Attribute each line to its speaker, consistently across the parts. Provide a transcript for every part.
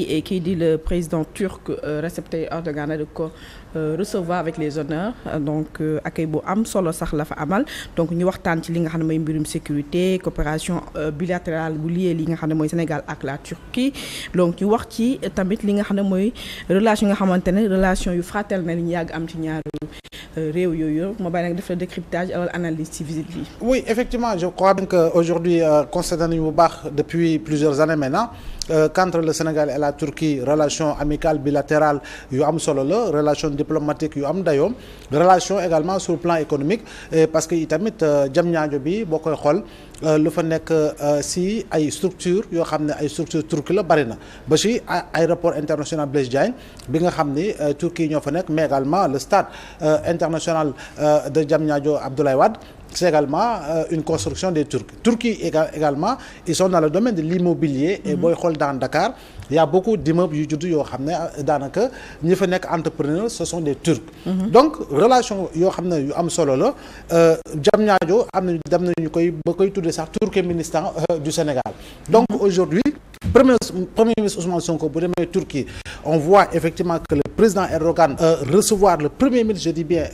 Speaker 1: et qui dit le président turc Recep Tayyip Erdogan de ko recevoir avec les honneurs donc accueil bu am solo sax la fa amal donc ñu waxtaan ci li nga xam ne mooy mbirum sécurité coopération bilatérale bu lié li nga xam ne mooy Sénégal ak la Turquie donc ñu wax ci tamit li nga xam ne mooy relation yi nga xamante ne relation yu fraternelle ñu yàgg am ci ñaaru réew yooyu ma bàyyi nag def la décryptage wala analyse ci visite bi.
Speaker 2: Oui, effectivement, je crois bien qu'aujourd'hui constaté nañu bu baax depuis plusieurs années maintenant qu'entre le Sénégal et la Turquie relation amicale bilatérale yu am solo la relation diplomatique yu am dayoom relation également sur le plan économique parce que itamit Diamniadio bi boo koy xool lu fa nekk si ay structure yoo xam ne ay structure turque la bari na ba si aéroport international Blaise Diagne bi nga xam ni Turquie ñoo fa nekk mais également le stade international de Diamniadio Abdoulaye Wade c'est également une construction des Turcs. Turquie également ils sont dans le domaine de l'immobilier et booy xool dans Dakar il y a beaucoup d'immeubles yu judd yoo xam ne daanaka ñi fa nekk entrepreneurs ce sont des Turcs. Donc relation yoo xam ne yu am solo la Diamniadio am nañu dem nañu koy ba koy tuddee sax Turkménistan du Sénégal. Donc aujourd'hui Premier ministre Ousmane Sonko bu demee Turquie on voit effectivement que le président Erdogan recevoir le premier ministre je dis bien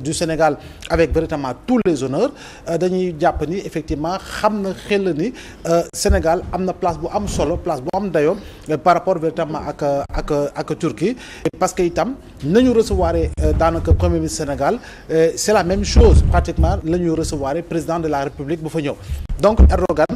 Speaker 2: du Sénégal avec véritablement tous les honneurs dañuy jàpp ni effectivement xam na xel ni Sénégal am na place bu am solo place bu am dayoo par rapport véritablement ak Turquie parce que itam nañu recevoir daanaka premier ministre Sénégal c'est la même chose pratiquement la ñuy recevoir président de la République bu fa ñëw donc Erdogan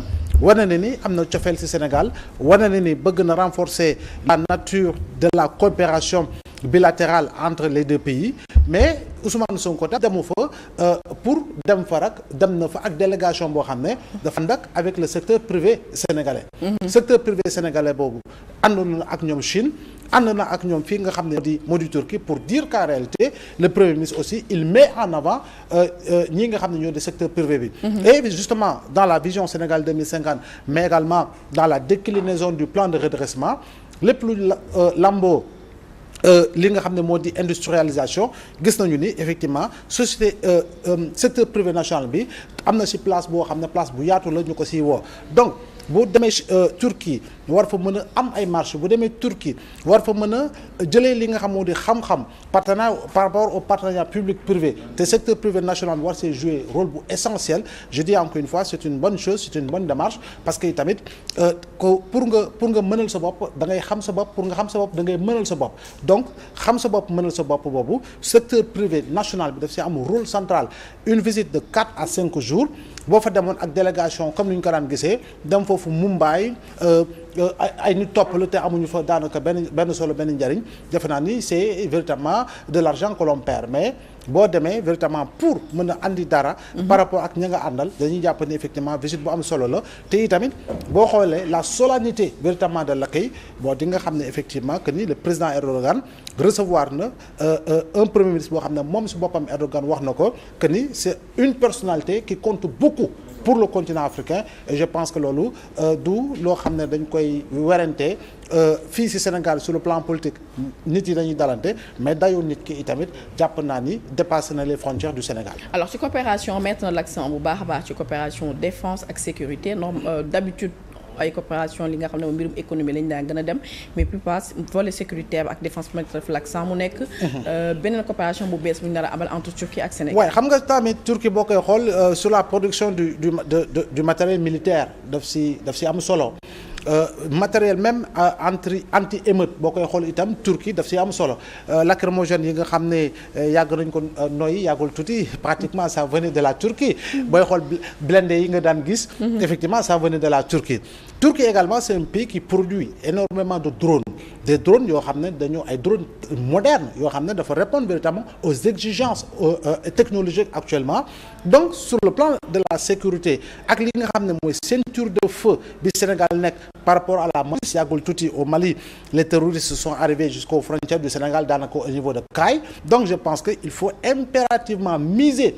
Speaker 2: wane na ni am na cofeel ci Sénégal wane na ni bëgg na renforcer la nature de la coopération bilatérale entre les deux pays mais Ousmane Sonko tam demu fa pour dem fa rek dem na fa ak délégation boo xam ne dafa ànd ak avec le secteur privé sénégalais. Secteur privé sénégalais boobu àndoon na ak ñoom Chine ànd na ak ñoom fii nga xam ne moo di Turquie pour dire qu'en réalité le premier ministre aussi il met en avant ñi nga xam ne ñoo di secteur privé bi. Et justement dans la vision Sénégal 2050 mais également dans la déclinaison du plan de redressement lépp lu lamboo li nga xam ne moo di industrialisation gis nañu ni effectivement société secteur privé national bi am na ci place boo xam ne place bu yaatu la ñu ko ciy woo donc bu demee Turquie war fa mën a am ay marché bu demee Turquie war fa mën a jëlee li nga xam moo di xam-xam partenariat par rapport au partenariat public privé te secteur privé national bi war see jouer rôle bu essentiel je dis encore une fois c'est une bonne chose c'est une bonne démarche parce que tamit pour nga mënal sa bopp da ngay xam sa bopp pour nga xam sa bopp da ngay mënal sa bopp donc xam sa bopp mënal sa bopp boobu secteur privé national bi daf si am rôle central une visite de 4 à 5 jours boo fa demoon ak délégation comme ni ñu ko daan gisee dem foofu Mumbai ay nit topp la te amuñu fa daanaka benn solo benn njariñ defe naa ni c'est véritablement de l'argent que l'on perd mais boo demee véritablement pour mën a andi dara par rapport ak ña nga àndal dañuy jàpp ni effectivement visite bu am solo la te itamit boo xoolee la solennité véritablement de l'accueil boo di nga xam ne effectivement que ni le président Erdogan recevoir na un premier ministre boo xam ne moom si boppam Erdogan wax na ko que ni c'est une personnalité qui compte beaucoup pour le continent africain et je pense que loolu du loo xam ne dañ koy werante fii ci Sénégal sur le plan politique nit yi dañuy dalante mais dayoo nit ki itamit jàpp naa ni dépassé na les frontières du Sénégal.
Speaker 1: Alors ci coopération mettre na l'accent bu baax a baax ci coopération défense ak sécurité d'habitude ay coopération li nga xam ne moom mbirum économie lañu daan gën a dem mais plupart volet sécuritaire ak défense mettre l'accent mu nekk beneen coopération bu bees bu ñu nar a amal entre Turquie ak Sénégal.
Speaker 2: waaye xam nga tamit Turquie boo koy xool sur la production du matériel militaire daf si am solo. Matériel même anti émeute boo koy xool itam Turquie daf si am solo lacrymogène yi nga xam ne yàgg nañ ko noyyi yàggul tuuti pratiquement ça venait de la Turquie booy xool blindé yi nga daan gis effectivement ça venait de la Turquie. Turquie également c'est un pays qui produit énormément de drones des drones yoo xam ne dañoo ay drones modernes yoo xam ne dafa répondre véritablement aux exigences technologiques actuellement donc sur le plan de la sécurité ak li nga xam ne mooy ceinture de feu bi Sénégal nekk par rapport à la Mali yàggul tuuti au Mali les terroristes sont arrivés jusqu'aux frontières du Sénégal daanaka au niveau de Kayes donc je pense que il faut impérativement miser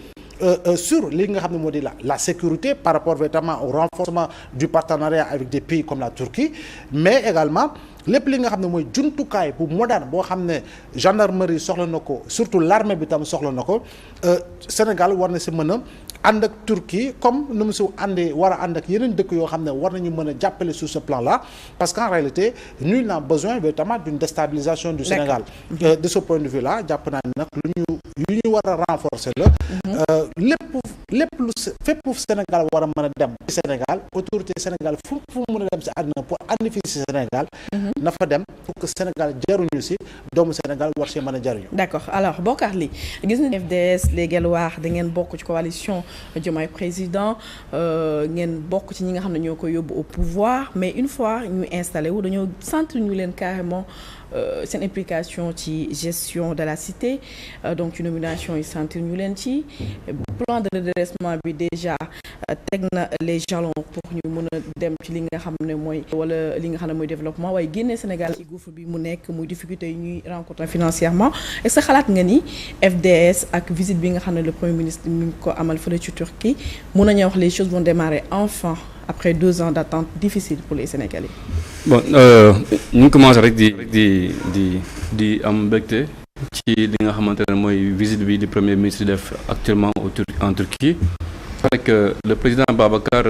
Speaker 2: sur li nga xam ne moo di la sécurité par rapport véritablement au renforcement du partenariat avec des pays comme la Turquie mais également lépp li nga xam ne mooy jumtukaay bu moderne boo xam ne gendarmerie soxla na ko surtout l'armée bi tam soxla na ko Sénégal war na si mën a ànd ak Turquie comme nu mu si àndee war a ànd ak yeneen dëkk yoo xam ne war nañu mën a jàppale sur ce plan là parce qu'en réalité nul n'a besoin notamment d'une déstabilisation du Sénégal de ce point de vue là jàpp naa ne nag lu ñu war a renforcer la lépp lu fépp Sénégal war a mën a dem ci Sénégal autorité Sénégal fu mën a dem si àddina pour andi fii si Sénégal na fa dem pour que Sénégal jaruñu si doomu Sénégal war see mën a jaruñu.
Speaker 1: D'accord alors Bokar Ly gis nañu FDS les Guelwaar da ngeen bokk ci coalition Diomaye président ngeen bokk ci ñi nga xam ne ñoo ko yóbbu au pouvoir mais une fois ñu installé wu dañoo sentir ñu leen carrément seen implication ci gestion de la cité donc ci nomination yi sentir ñu leen ci plan de redressement bi déjà teg na les jalons pour ñu mën a dem ci li nga xam ne mooy wala li nga xam ne mooy développement waaye génne Sénégal ci gouffre bi mu nekk muy difficulté yi ñuy rencontrer financièrement est-ce que xalaat nga ni FDS ak visite bi nga xam ne le Premier ministre mi ngi ko amal fële ci Turquie mën nañu wax les choses vont démarrer enfin après 2 ans d'attente difficile pour les Sénégalais.
Speaker 3: Bon ñu ngi commencé rek di am mbégte ci li nga xamante ne mooy visite bi di Premier ministre def actuellement en Turquie. C'est que le président Babacar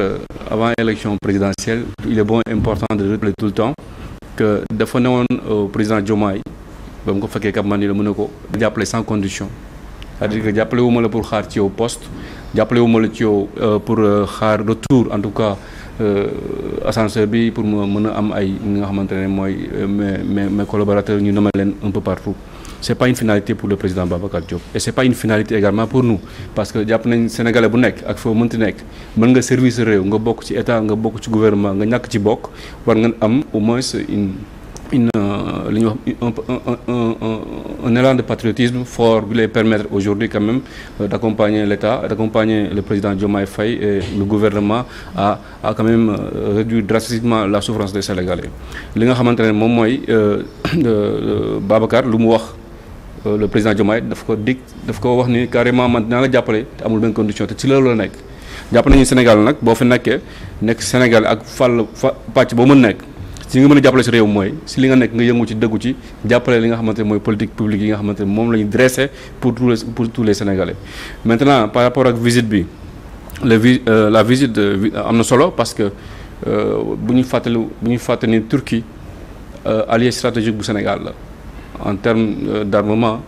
Speaker 3: avant élection présidentielle il est bon important de rappeler tout le temps que dafa ne woon au président Diomaye ba mu ko fekkee Cap Manuel mu ne ko jàppale sans condition c'est-à-dire que jàppale wu ma la pour xaar ci yow poste jàppale wu ma la ci yow pour xaar retour en tout cas ascenseur bi pour mu mën a am ay ñi nga xamante ne mooy mes collaborateurs ñu nommer leen un peu partout. C'est pas une finalité pour le président Babacar Diop et c'est pas une finalité également pour nous parce que jàpp nañ sénégalais bu nekk ak foo mënti nekk mën nga service réew nga bokk ci état nga bokk ci gouvernement nga ñàkk ci bokk war nga am au moins li ñuy wax un élan de patriotisme fort bi lay permettre aujourd'hui quand même d'accompagner l'État, d'accompagner le président Diomaye Faye et le gouvernement à quand même réduire drastiquement la souffrance des Sénégalais. Li nga xamante ne moom mooy Babacar lu mu wax le président Diomaye daf ko wax ni carrément man dinaa la jàppale te amul benn condition te ci loolu la nekk jàpp nañu Sénégal nag boo fi nekkee nekk Sénégal ak pàcc boo mën nekk si nga mën a jàppale si réew mooy si li nga nekk nga yëngu ci dëggu ci jàppale li nga xamante ne mooy politique publique yi nga xamante ne moom la ñu dressé pour tous les Sénégalais. Maintenant par rapport ak visite bi la visite am na solo parce que bu ñu fàttali ni Turquie allié stratégique bu Sénégal la en termes d'armement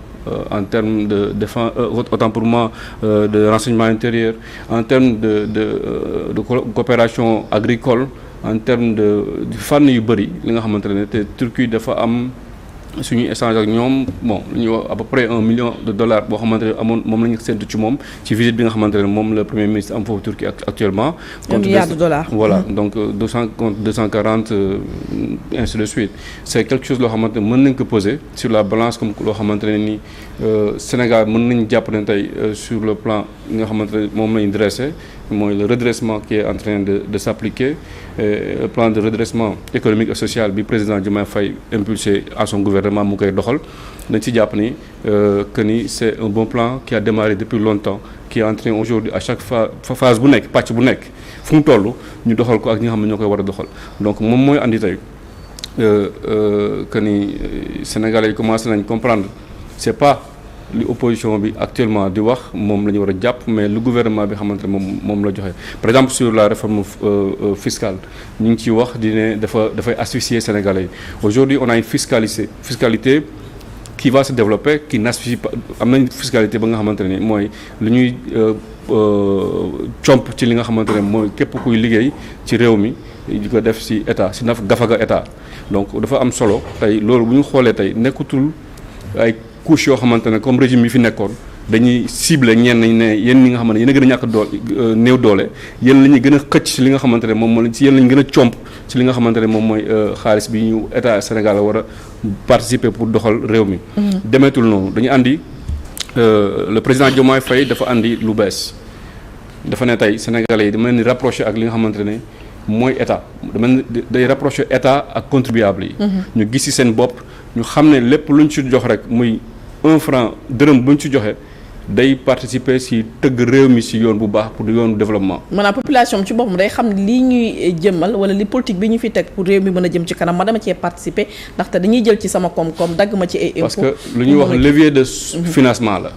Speaker 3: en termes de défense autant pour moi de renseignement intérieur en termes de coopération agricole en termes de fànn yu bëri li nga xamante ne te Turquie dafa am suñuy échange ak ñoom bon lu ñuy wax à peu près $1 million boo xamante ne moom la ñu séntu ci moom ci visite bi nga xamante ne moom le premier ministre am foofu Turquie actuellement.
Speaker 1: $1 milliard.
Speaker 3: Voilà donc 240 ainsi de suite c'est quelque chose loo xamante ne mën nañ ko poser sur la balance comme loo xamante ne ni Sénégal mën nañu jàpp ne tey sur le plan nga xamante ne moom lañu dressé mooy le redressement qui est en train de s'appliquer le plan de redressement économique et social bi président Diomaye Faye impulsé à son gouvernement mu koy doxal dañ ci jàpp ni que ni c'est un bon plan qui a démarré depuis longtemps qui est en train aujourd'hui à chaque phase bu nekk pàcc bu nekk fu mu toll ñu doxal ko ak ñi nga xam ne ñoo koy war a doxal donc moom mooy andi tey que ni Sénégalais yi commencé nañ comprendre c'est pas li opposition bi actuellement di wax moom la ñu war a jàpp mais lu gouvernement bi xamante ne moom la joxe par exemple sur la réforme fiscale ñu ngi ciy wax di ne dafay asphyxier Sénégalais yi aujourd'hui on a une fiscalité qui va se développer qui n'asphyxie pas am nañ fiscalité ba nga xamante ne mooy lu ñuy comp ci li nga xamante ne mooy képp kuy liggéey ci réew mi di ko def ci état ci gafaga état donc dafa am solo tey loolu bu ñu xoolee tey nekkutul ay couche yoo xamante ne comme régime yi fi nekkoon dañuy ciblé ñenn ñi ne yéen ñi nga xamante ne yéen a gën a ñàkk doole néew doole yéen la ñuy gën a xëcc ci li nga xamante ne moom moo ci yéen la ñu gën a comp ci li nga xamante ne moom mooy xaalis bi ñu état Sénégal war a participer pour doxal réew mi. demeetul noonu dañu andi le président Diomaye Faye dafa andi lu bees dafa ne tey Sénégalais yi dama leen di rapprocher ak li nga xamante ne mooy état dama day rapprocher état ak contribuable yi. ñu gis ci seen bopp ñu xam ne lépp luñ ci jox rek muy 1 franc dërëm buñ ci joxe day participer ci tëgg réew mi ci yoon bu baax pour yoonu développement.
Speaker 1: maanaam population ci boppam day xam lii ñuy jëmmal wala li politique bi ñu fi teg pour réew mi mën a jëm ci kanam ma dama cee participer ndaxte dañuy jël ci sama koom-koom dagg ma ci ay impôts.
Speaker 3: parce que lu ñuy wax levier de financement la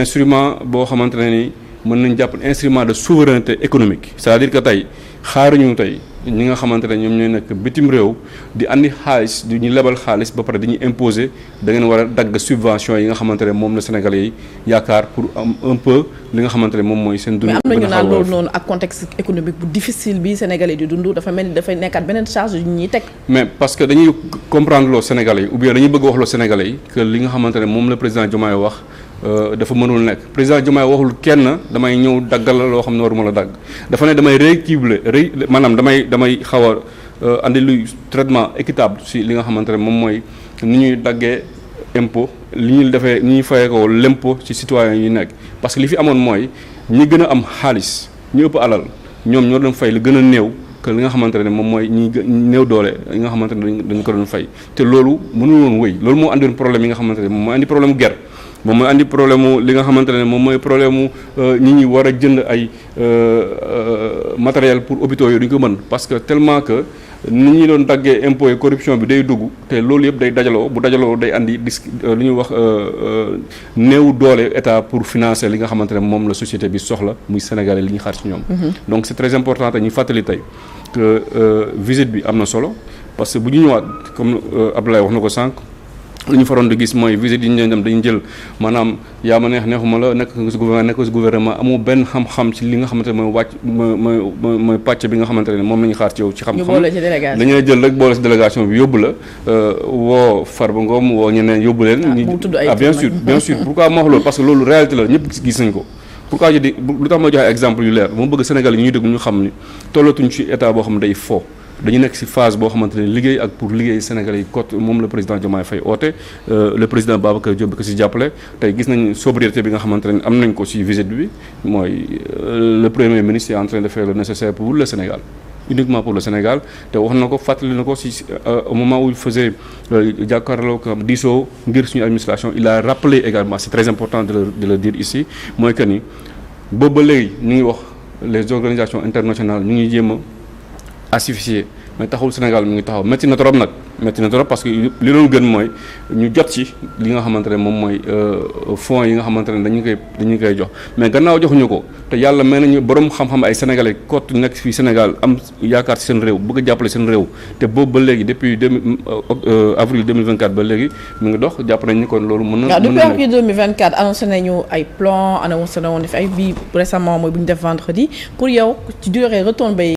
Speaker 3: instrument boo xamante ne ni mën nañ jàpp instrument de souveraineté économique c'est-à-dire que tey xaaruñu tey ñi nga xamante ne ñoom ñooy nekk bitim réew di andi xaalis di ñu lebal xaalis ba pare dañuy imposer da ngeen war a dagg subvention yi nga xamante ne moom la Sénégalais yi yaakaar pour am un peu li nga xamante ne moom mooy seen dund.
Speaker 1: mais am nañu naan loolu noonu ak contexte économique bu difficile bi Sénégalais di dund dafa mel ni dafay nekkaat beneen charge yu ñuy teg.
Speaker 3: mais parce que dañuy comprendre loo Sénégalais yi ou bien dañuy bëgg wax loo Sénégalais yi que li nga xamante ne moom la président Diomaye wax. dafa mënul nekk président Diomaye waxul kenn damay ñëw daggal la loo xam ne waruma la dagg dafa ne damay maanaam damay xaw a andi luy traitement équitable si li nga xamante ne moom mooy ni ñuy daggee impôt li ñuy defee ni ñuy fayee ko l'impôt ci citoyens yi nekk parce que li fi amoon mooy ñi gën a am xaalis ñu ëpp alal ñoom ñoo doon fay lu gën a néew que li nga xamante ne moom mooy ñi néew doole yi nga xamante ne dañu ko doon fay te loolu mënul woon wëy loolu moo andi problème yi nga xamante ne moom mooy andi problème guerre moom mooy andi problème mu li nga xamante ne moom mooy problème mu ñi ñi war a jënd ay matériel pour hôpitaux yooyu duñu ko mën parce que tellement que ni ñi doon daggee impôt yi corruption bi day dugg te loolu yëpp day dajaloo bu dajaloo day andi lu ñuy wax néew doole état pour financer li nga xamante ne moom la société bi soxla muy Sénégalais li ñu xaar ci ñoom. donc c'est très important te ñu fàttali tey que visite bi am na solo parce que bu ñu ñëwaat comme Abdoulaye wax na ko sànq. li ñu faroon di gis mooy visite yi ñu leen dem dañu jël maanaam yaa ma neex neexuma la nekk si gouvernement amoo benn xam-xam ci li nga xamante ne mooy wàcc mooy pàcc bi nga xamante ne moom la ñu xaar ci yow ci xam-xam dañu lay jël rek boole si délégation bi yóbbu la woo Farba Ngom woo ñeneen yóbbu leen bien sûr pourquoi ma wax loolu parce que loolu réalité la ñëpp gis nañ ko pourquoi je dis lu tax ma joxe exemple yu leer moo bëgg Sénégal yi ñuy dégg ñu xam ni tollatuñ ci état boo xam ne day fo dañu nekk ci phase boo xamante ne liggéey ak pour liggéey Sénégalais yi côté moom le président Diomaye Faye oote le président Babacar Diop bi ko ci jàppale tey gis nañ sobriété bi nga xamante ne am nañ ko ci visite bi mooy le premier ministre est en train de faire le nécessaire pour le Sénégal uniquement pour le Sénégal te wax na ko fàttali na ko ci au moment où il faisait jàkkaarloo ko diisoo ngir suñu administration il a rappelé également c'est très important de le dire ici mooy que ni boobu ba léegi ñu ngi wax les organisations internationales ñu ngi jéem a asphyxié mais taxul Sénégal mi ngi taxaw métti na trop nag métti na trop parce que li doon gën mooy ñu jot ci li nga xamante ne moom mooy fonds yi nga xamante ne dañu koy jox mais gannaaw joxuñu ko te yàlla may nañu borom xam-xam ay sénégalais côte nekk fii Sénégal am yaakaar ci seen réew bëgg a jàppale seen réew te boobu ba léegi depuis avril 2024 ba léegi mi ngi dox jàpp nañ ni kon loolu mën na.
Speaker 1: depuis avril 2024 annoncé nañu ay plan annoncé nañu fi ay bii récemment mooy bu ñu def vendredi pour yow ci durée retombée